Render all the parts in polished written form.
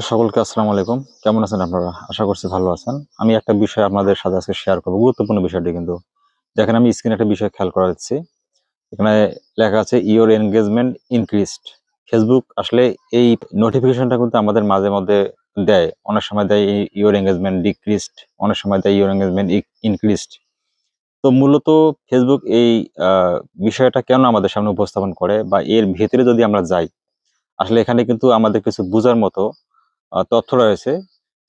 সকলকে আসসালামু আলাইকুম। কেমন আছেন আপনারা? আশা করছি ভালো আছেন। আমি একটা বিষয় আপনাদের সাথে আজকে শেয়ার করব। গুরুত্বপূর্ণ বিষয়টি কিন্তু। দেখেন আমি স্ক্রিনে একটা বিষয় খেয়াল করা যাচ্ছে। এখানে লেখা আছে ইওর এনগেজমেন্ট ইনক্রিজড। ফেসবুক আসলে এই নোটিফিকেশনটা কিন্তু আমাদের মাঝে মধ্যে দেয়। অনেক সময় দেয় ইওর এনগেজমেন্ট ডিক্রিজড, অনেক সময় দেয় ইওর এনগেজমেন্ট ইনক্রিজড। তো মূলত ফেসবুক এই আ বিষয়টা কেন আমাদের সামনে উপস্থাপন করে বা এর ভেতরে যদি আমরা যাই, আসলে এখানে কিন্তু আমাদের কিছু বুঝার মতো তথ্য রয়েছে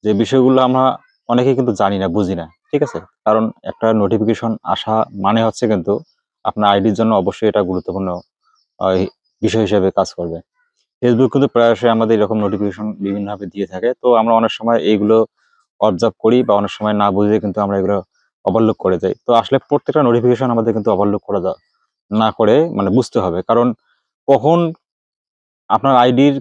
যে বিষয়গুলো আমরা অনেকেই কিন্তু জানি না, বুঝি না। ঠিক আছে? কারণ একটা নোটিফিকেশন আসা মানে হচ্ছে কিন্তু আপনার আইডির জন্য অবশ্যই এটা গুরুত্বপূর্ণ আ হি বিষয় হিসেবে কাজ করবে। Facebook কিন্তু প্রায়শই আমাদের এরকম নোটিফিকেশন বিভিন্নভাবে দিয়ে থাকে। তো আমরা অনেক সময় এইগুলো অবজার্ভ করি বা অনেক সময় না বুঝে কিন্তু আমরা এগুলো ওভারলুক করে যাই। তো আসলে প্রত্যেকটা নোটিফিকেশন আমাদের কিন্তু ওভারলুক করা না করে মানে বুঝতে হবে। কারণ কখন আপনার আইডির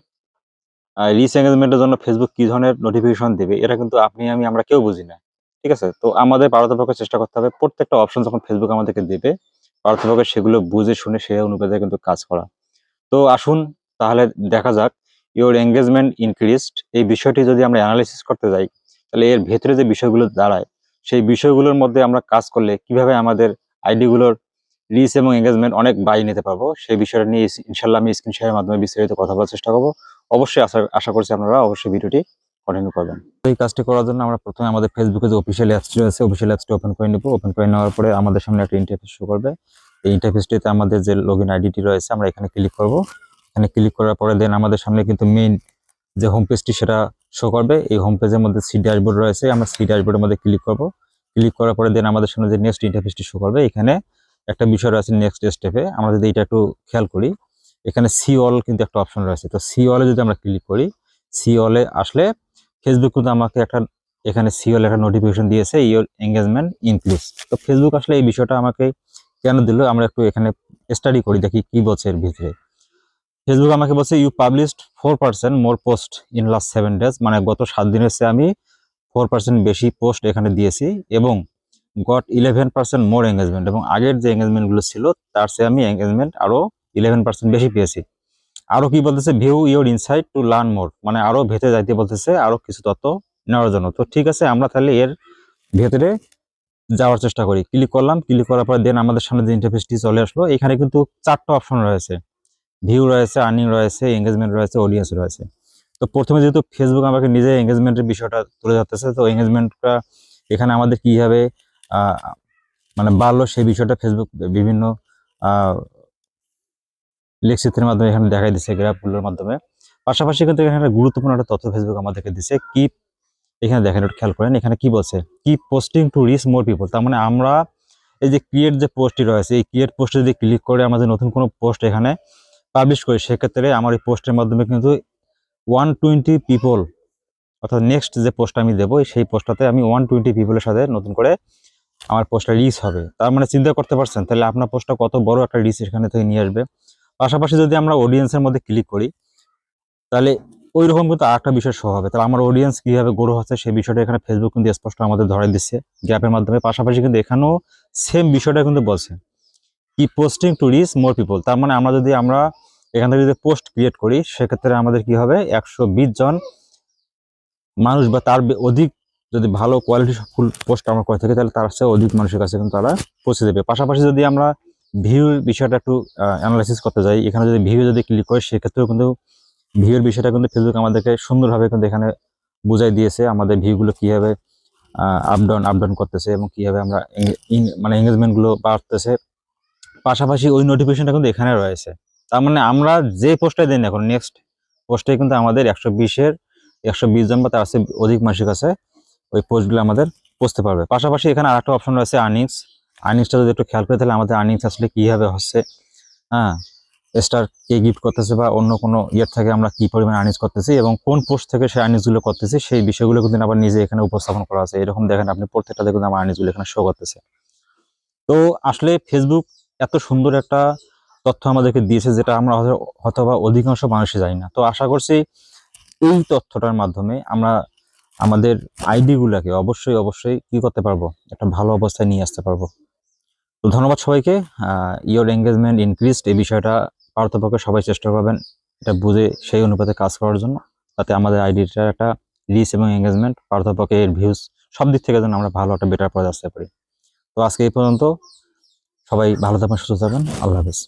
রিচ এনগেজমেন্ট এর জন্য Facebook কি ধরনের নোটিফিকেশন দিবে এটা কিন্তু আপনি আমি আমরা কেউ বুঝি না। ঠিক আছে? তো আমাদের পারতপক্ষে চেষ্টা করতে হবে প্রত্যেকটা অপশন যখন Facebook আমাদেরকে দিবে, পারতপক্ষে সেগুলো বুঝে শুনে সে অনুপাতে কিন্তু কাজ করা। তো আসুন তাহলে দেখা যাক ইওর এনগেজমেন্ট ইনক্রিজড এই বিষয়টি যদি আমরা এনালাইসিস করতে যাই, তাহলে এর ভেতরে যে বিষয়গুলো দাঁড়ায়, সেই বিষয়গুলোর মধ্যে আমরা কাজ করলে কিভাবে আমাদের আইডি গুলোর রিচ এবং এনগেজমেন্ট অনেক বাড়িয়ে নিতে পারবো, সেই বিষয়টা নিয়ে ইনশাআল্লাহ আমি স্ক্রিন শেয়ারের মাধ্যমে বিস্তারিত কথা বলার চেষ্টা করব। অবশ্যই আশা করছি আপনারা অবশ্যই ভিডিওটি কন্টিনিউ করবেন। তো এই কাজটি করার জন্য আমরা প্রথমে আমাদের ফেসবুকে যে অফিসিয়াল অ্যাপসটি রয়েছে, অফিসিয়াল অ্যাপসটি ওপেন করে নিব। ওপেন করে নেওয়ার পরে আমাদের সামনে একটা ইন্টারফেস শো করবে। এই ইন্টারফেসটিতে আমাদের যে লগইন আইডিটি রয়েছে আমরা এখানে ক্লিক করব। এখানে ক্লিক করার পরে দেন আমাদের সামনে কিন্তু মেইন যে হোম পেজটি সেটা শো করবে। এই হোম পেজের মধ্যে সি ড্যাশবোর্ড রয়েছে। আমরা সি ড্যাশবোর্ডের মধ্যে ক্লিক করব। ক্লিক করার পরে দেন আমাদের সামনে যে নেক্সট ইন্টারফেসটি শো করবে। এখানে একটা বিষয় রয়েছে নেক্সট স্টেপে। আমরা যদি এটা একটু খেয়াল করি, এখানে সি অল কিন্তু একটা অপশন রয়েছে। তো সি অলে যদি আমরা ক্লিক করি, সি অলে আসলে ফেসবুক কিন্তু আমাকে একটা এখানে সি অল একটা নোটিফিকেশন দিয়েছে ইওর এনগেজমেন্ট ইনক্রিজ। তো ফেসবুক আসলে এই বিষয়টা আমাকে কেন দিল আমরা একটু এখানে স্টাডি করি, দেখি কি বলছে এর ভিতরে। ফেসবুক আমাকে বলছে you published 4% more post in last 7 days, মানে গত 7 দিনের চেয়ে আমি 4% বেশি পোস্ট এখানে দিয়েছি এবং গট 11% মোর এঙ্গেজমেন্ট, এবং আগের যে এঙ্গেজমেন্ট গুলো ছিল তার চেয়ে আমি এঙ্গেজমেন্ট আরো 11% বেশি পেয়েছি। আরো কি বলতেছে, view your insight to learn more, মানে আরো ভেতরে যাইতে বলতেছে আরো কিছু তথ্য নেওয়ার জন্য। তো ঠিক আছে, আমরা তাহলে এর ভেতরে যাওয়ার চেষ্টা করি। ক্লিক করলাম, ক্লিক করার পর দেন আমাদের সামনে যে ইন্টারফেসটি চলে আসলো, এখানে কিন্তু 4টা অপশন রয়েছে। ভিউ রয়েছে, আর্নিং রয়েছে, এঙ্গেজমেন্ট রয়েছে, অডিয়েন্স রয়েছে। তো প্রথমে যেহেতু ফেসবুক আমাকে নিজে এঙ্গেজমেন্টের বিষয়টা তুলে ধরতেছে, তো এঙ্গেজমেন্টটা এখানে আমাদের কিভাবে মানে বাড়লো সেই বিষয়টা ফেসবুক বিভিন্ন লেখচিত্রের মাধ্যমে এখানে দেখাই দিচ্ছে, গ্রাফগুলোর মাধ্যমে। পাশাপাশি কিন্তু এখানে একটা গুরুত্বপূর্ণ একটা তথ্য ফেসবুক আমাদেরকে দিচ্ছে। কি এখানে দেখেন, একটু খেয়াল করেন এখানে কি বলছে, কি posting to reach more people. তার মানে আমরা এই যে ক্রিয়েট যে পোস্টটি রয়েছে, এই ক্রিয়েট পোস্টে যদি ক্লিক করে আমাদের নতুন কোনো পোস্ট এখানে পাবলিশ করি, সেক্ষেত্রে আমার এই পোস্টের মাধ্যমে কিন্তু 120 পিপল, অর্থাৎ নেক্সট যে পোস্টটা আমি দেবো সেই পোস্টটাতে আমি 120 পিপলের সাথে নতুন করে আমার পোস্টটা রিচ হবে। তার মানে চিন্তা করতে পারছেন তাহলে আপনার পোস্টটা কত বড় একটা রিচ এখানে থেকে নিয়ে আসবে। পাশাপাশি যদি আমরা অডিয়েন্সের মধ্যে ক্লিক করি, তাহলে ওই রকম কিন্তু আরেকটা বিষয় শো হবে। তাহলে আমার অডিয়েন্স কিভাবে গ্রো হচ্ছে সেই বিষয়টা এখানে ফেসবুক কিন্তু স্পষ্ট আমাদের ধরাই দিচ্ছে গ্যাপের মাধ্যমে। পাশাপাশি কিন্তু এখানেও সেম বিষয়টা কিন্তু বলছে, কি posting to reach more people. তার মানে আমরা এখান থেকে যদি পোস্ট ক্রিয়েট করি, সেক্ষেত্রে আমাদের কি হবে, 120 জন মানুষ বা তার অধিক যদি ভালো কোয়ালিটি ফুল পোস্ট আমরা করে থাকি, তাহলে তার চেয়ে অধিক মানুষের কাছে কিন্তু তারা পৌঁছে দেবে। পাশাপাশি যদি আমরা ভিউর বিষয়টা একটু অ্যানালাইসিস করতে যাই, এখানে যদি ভিউ যদি ক্লিক করি, সেক্ষেত্রেও কিন্তু ভিউর বিষয়টা কিন্তু ফেসবুক আমাদেরকে সুন্দরভাবে কিন্তু এখানে বুঝাই দিয়েছে আমাদের ভিউগুলো কিভাবে আপ ডাউন করতেছে এবং কিভাবে আমরা মানে এঙ্গেজমেন্ট গুলো বাড়তেছে। পাশাপাশি ওই নোটিফিকেশনটা কিন্তু এখানে রয়েছে। তার মানে আমরা যে পোস্টটা দিই না এখন, নেক্সট পোস্টে কিন্তু আমাদের 120 জন বা তার চেয়ে অধিক মানুষের কাছে ওই পোস্টগুলো আমাদের পৌঁছতে পারবে। পাশাপাশি এখানে আরেকটা অপশন রয়েছে আর্নিংস। আর্নিংসটা যদি একটু খেয়াল করে, তাহলে আমাদের আর্নিংস আসলে কিভাবে হচ্ছে, হ্যাঁ, স্টার কে গিফট করতেছে বা অন্য কোনো ইয়ের থেকে আমরা কি পরিমাণ আর্নিংস করতেছি এবং কোন পোস্ট থেকে সেই আর্নিংসগুলো করতেছি, সেই বিষয়গুলো কিন্তু আবার নিজে এখানে উপস্থাপন করা আছে। এরকম দেখেন আপনি প্রত্যেকটাতে কিন্তু আমার আর্নিংসগুলো এখানে শো করতেছে। তো আসলে ফেসবুক এত সুন্দর একটা তথ্য আমাদেরকে দিয়েছে, যেটা আমরা হয়তোবা অধিকাংশ মানুষই জানি না। তো আশা করছি এই তথ্যটার মাধ্যমে আমরা আমাদের আইডি গুলাকে অবশ্যই কি করতে পারবো, একটা ভালো অবস্থায় নিয়ে আসতে পারবো। তো ধন্যবাদ সবাইকে। ইওর এঙ্গেজমেন্ট ইনক্রিজড এই বিষয়টা পারতপক্ষে সবাই চেষ্টা করবেন এটা বুঝে সেই অনুপাতে কাজ করার জন্য। যাতে আমাদের আইডিটার একটা রিচ এবং এঙ্গেজমেন্ট, পার্থপক্ষে এর ভিউজ সব দিক থেকে যেন আমরা ভালো একটা বেটার পর্যায়ে আসতে পারি। তো আজকে এই পর্যন্ত, সবাই ভালো থাকবেন, সুস্থ থাকবেন, আল্লাহ হাফেজ।